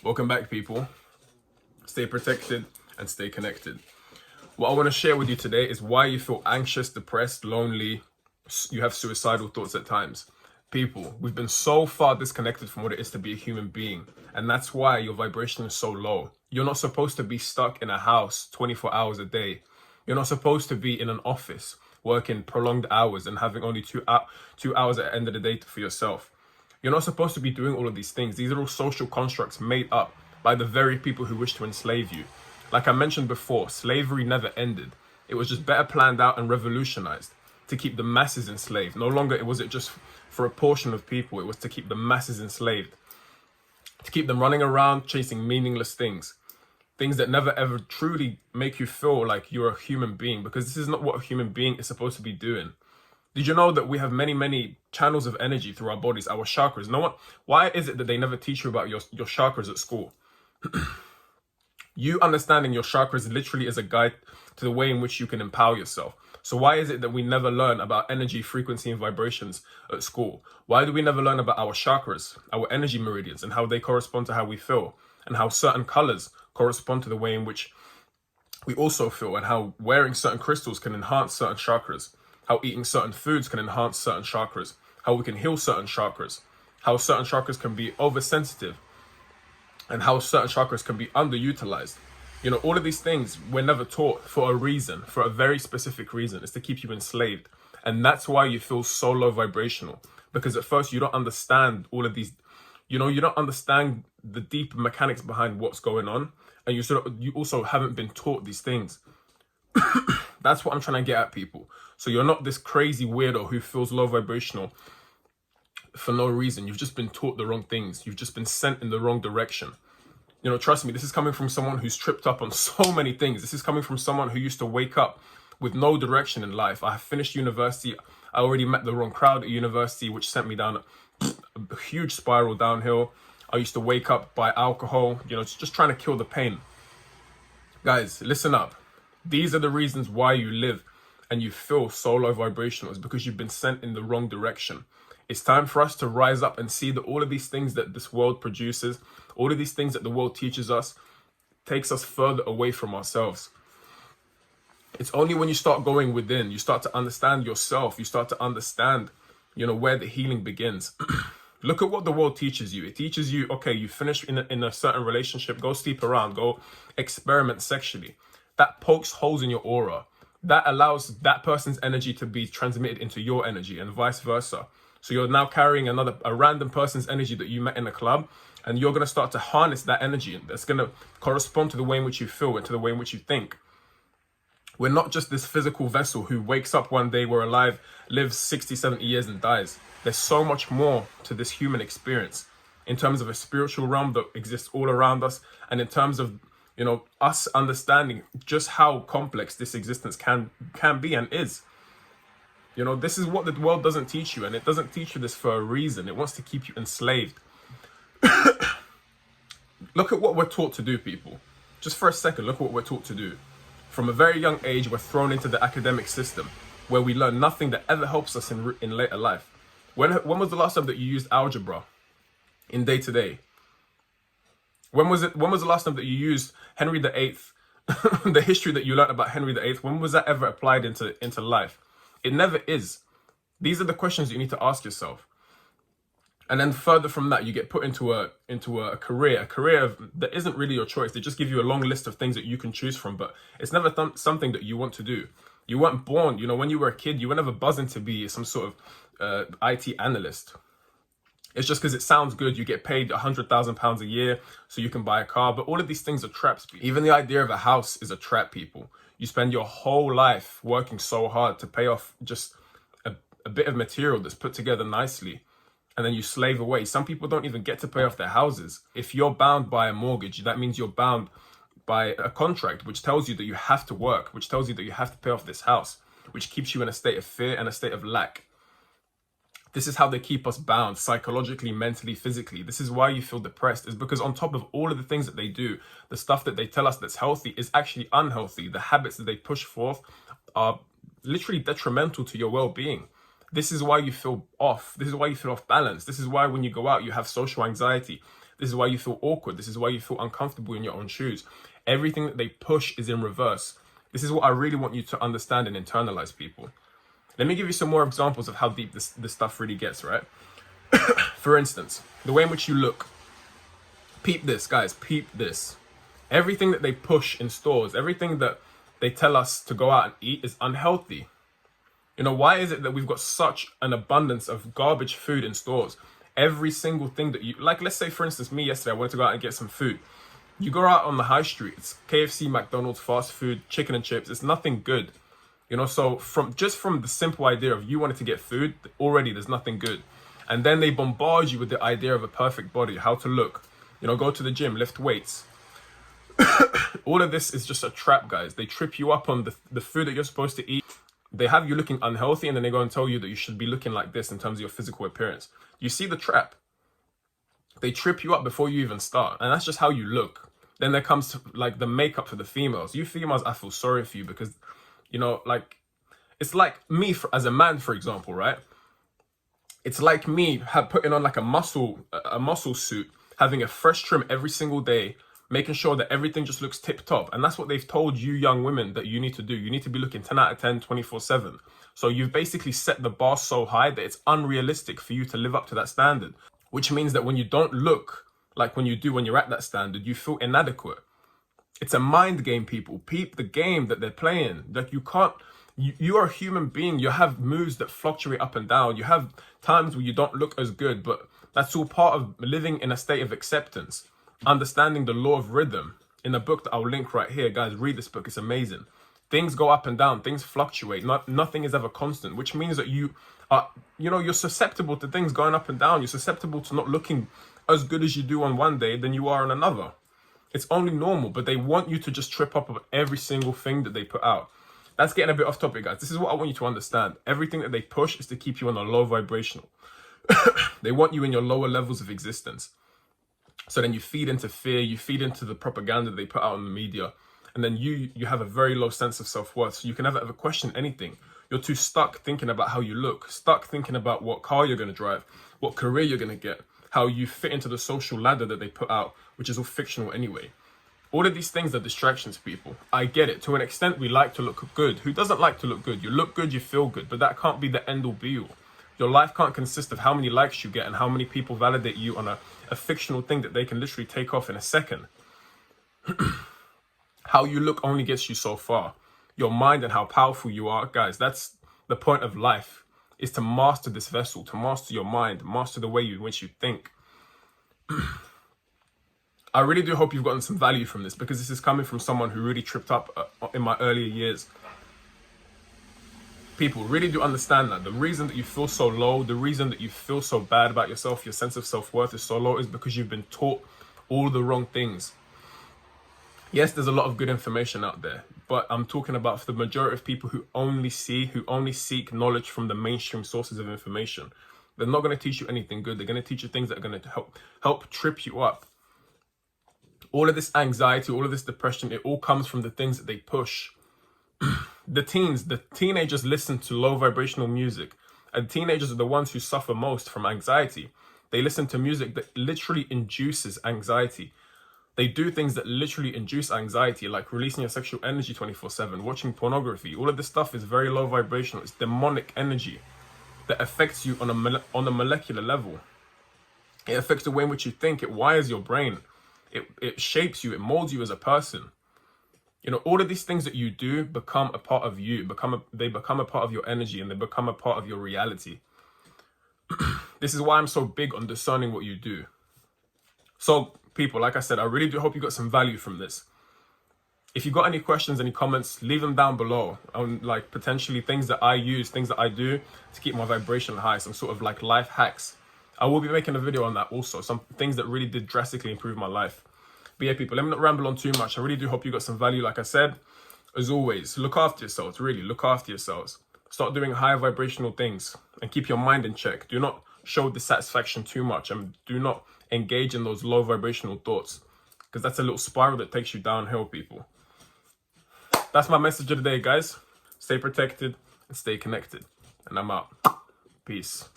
Welcome back, people. Stay protected and stay connected. What I want to share with you today is why you feel anxious, depressed, lonely, you have suicidal thoughts at times. People, we've been so far disconnected from what it is to be a human being, and that's why your vibration is so low. You're not supposed to be stuck in a house 24 hours a day. You're not supposed to be in an office working prolonged hours and having only 2 hours at the end of the day for yourself. You're not supposed to be doing all of these things. These are all social constructs made up by the very people who wish to enslave you. Like I mentioned before, slavery never ended. It was just better planned out and revolutionized to keep the masses enslaved. No longer was it just for a portion of people. It was to keep the masses enslaved, to keep them running around chasing meaningless things that never ever truly make you feel like you're a human being, because this is not what a human being is supposed to be doing. Did you know that we have many channels of energy through our bodies, our chakras? Why is it that they never teach you about your chakras at school? You understanding your chakras literally is a guide to the way in which you can empower yourself. So why is it that we never learn about energy, frequency, and vibrations at school? Why do we never learn about our chakras, our energy meridians, and how they correspond to how we feel, and how certain colors correspond to the way in which we also feel, and how wearing certain crystals can enhance certain chakras, how eating certain foods can enhance certain chakras, how we can heal certain chakras, how certain chakras can be oversensitive, and how certain chakras can be underutilized. You know, all of these things we're never taught for a reason, for a very specific reason. It's to keep you enslaved. And that's why you feel so low vibrational. Because at first you don't understand all of these, you don't understand the deep mechanics behind what's going on. And you also haven't been taught these things. That's what I'm trying to get at, people. So you're not this crazy weirdo who feels low vibrational for no reason. You've just been taught the wrong things. You've just been sent in the wrong direction. You know, trust me, this is coming from someone who's tripped up on so many things. This is coming from someone who used to wake up with no direction in life. I finished university. I already met the wrong crowd at university, which sent me down a huge spiral downhill. I used to wake up by alcohol, just trying to kill the pain. Guys, listen up. These are the reasons why you live and you feel so low vibrational. It's because you've been sent in the wrong direction. It's time for us to rise up and see that all of these things that this world produces, all of these things that the world teaches us, takes us further away from ourselves. It's only when you start going within, you start to understand yourself, you start to understand, where the healing begins. Look at what the world teaches you. It teaches you, okay, you finish in a certain relationship, go sleep around, go experiment sexually. That pokes holes in your aura. That allows that person's energy to be transmitted into your energy and vice versa. So you're now carrying a random person's energy that you met in a club, and you're going to start to harness that energy. That's going to correspond to the way in which you feel and to the way in which you think. We're not just this physical vessel who wakes up one day, we're alive, lives 60, 70 years and dies. There's so much more to this human experience in terms of a spiritual realm that exists all around us, and in terms of, us understanding just how complex this existence can be and is. This is what the world doesn't teach you, and it doesn't teach you this for a reason. It wants to keep you enslaved. Look at what we're taught to do, people. Just for a second, look at what we're taught to do. From a very young age, we're thrown into the academic system where we learn nothing that ever helps us in later life. When was the last time that you used algebra in day-to-day? When was the last time that you used Henry VIII, the history that you learned about Henry VIII? When was that ever applied into life? It never is. These are the questions you need to ask yourself. And then further from that, you get put into a career that isn't really your choice. They just give you a long list of things that you can choose from, but it's never something that you want to do. You weren't born, when you were a kid, you were never buzzing to be some sort of IT analyst. It's just because it sounds good. You get paid £100,000 a year so you can buy a car. But all of these things are traps. Even the idea of a house is a trap, people. You spend your whole life working so hard to pay off just a bit of material that's put together nicely, and then you slave away. Some people don't even get to pay off their houses. If you're bound by a mortgage, that means you're bound by a contract which tells you that you have to work, which tells you that you have to pay off this house, which keeps you in a state of fear and a state of lack. This is how they keep us bound psychologically, mentally, physically. This is why you feel depressed, is because on top of all of the things that they do, the stuff that they tell us that's healthy is actually unhealthy. The habits that they push forth are literally detrimental to your well-being. This is why you feel off. This is why you feel off balance. This is why when you go out, you have social anxiety. This is why you feel awkward. This is why you feel uncomfortable in your own shoes. Everything that they push is in reverse. This is what I really want you to understand and internalize, people. Let me give you some more examples of how deep this stuff really gets, right? For instance, the way in which you look. Peep this, guys, peep this. Everything that they push in stores, everything that they tell us to go out and eat is unhealthy. You know, why is it that we've got such an abundance of garbage food in stores? Every single thing that you, like, let's say, for instance, me yesterday, I wanted to go out and get some food. You go out on the high street, it's KFC, McDonald's, fast food, chicken and chips. It's nothing good. You know, so from the simple idea of you wanted to get food, already there's nothing good. And then they bombard you with the idea of a perfect body, how to look. You know, go to the gym, lift weights. All of this is just a trap, guys. They trip you up on the food that you're supposed to eat. They have you looking unhealthy, and then they go and tell you that you should be looking like this in terms of your physical appearance. You see the trap? They trip you up before you even start, and that's just how you look. Then there comes to, like, the makeup for the females. You females, I feel sorry for you because, you know, like, it's like me as a man, for example, right? It's like me putting on like a muscle suit, having a fresh trim every single day, making sure that everything just looks tip top. And that's what they've told you young women that you need to do. You need to be looking 10 out of 10, 24/7. So you've basically set the bar so high that it's unrealistic for you to live up to that standard, which means that when you don't look like when you do when you're at that standard, you feel inadequate. It's a mind game, people. Peep the game that they're playing. Like, you can't, you are a human being. You have moves that fluctuate up and down. You have times where you don't look as good, but that's all part of living in a state of acceptance. Understanding the law of rhythm. In a book that I'll link right here, guys, read this book. It's amazing. Things go up and down. Things fluctuate. Nothing is ever constant, which means that you are, you know, you're susceptible to things going up and down. You're susceptible to not looking as good as you do on one day than you are on another. It's only normal, but they want you to just trip up on every single thing that they put out. That's getting a bit off topic, guys. This is what I want you to understand. Everything that they push is to keep you on a low vibrational. They want you in your lower levels of existence. So then you feed into fear, you feed into the propaganda that they put out in the media, and then you have a very low sense of self-worth. So you can never ever question anything. You're too stuck thinking about how you look, stuck thinking about what car you're going to drive, what career you're going to get, how you fit into the social ladder that they put out, which is all fictional anyway. All of these things are distractions, people. I get it. To an extent, we like to look good. Who doesn't like to look good? You look good, you feel good, but that can't be the end-all be-all. Your life can't consist of how many likes you get and how many people validate you on a fictional thing that they can literally take off in a second. How you look only gets you so far. Your mind and how powerful you are, guys, that's the point of life, is to master this vessel, to master your mind, master the way in which you think. I really do hope you've gotten some value from this, because this is coming from someone who really tripped up in my earlier years. People really do understand that the reason that you feel so low, the reason that you feel so bad about yourself, your sense of self-worth is so low, is because you've been taught all the wrong things. Yes, there's a lot of good information out there, but I'm talking about for the majority of people who only seek knowledge from the mainstream sources of information. They're not going to teach you anything good. They're going to teach you things that are going to help trip you up. All of this anxiety, all of this depression, it all comes from the things that they push. The teenagers listen to low vibrational music, and teenagers are the ones who suffer most from anxiety. They listen to music that literally induces anxiety. They do things that literally induce anxiety, like releasing your sexual energy 24/7, watching pornography. All of this stuff is very low vibrational. It's demonic energy that affects you on a molecular level. It affects the way in which you think. It wires your brain. It shapes you. It molds you as a person. You know, all of these things that you do become a part of you. They become a part of your energy, and they become a part of your reality. This is why I'm so big on discerning what you do. So, people, like I said, I really do hope you got some value from this. If you got any questions, any comments, leave them down below on, like, potentially things that I use, things that I do to keep my vibration high, some sort of like life hacks. I will be making a video on that also, some things that really did drastically improve my life. But yeah, people, let me not ramble on too much. I really do hope you got some value. Like I said, as always, look after yourselves, really look after yourselves. Start doing higher vibrational things and keep your mind in check. Do not show dissatisfaction too much, and do not engage in those low vibrational thoughts, because that's a little spiral that takes you downhill, people. That's my message of the day, guys. Stay protected and stay connected. And I'm out. Peace.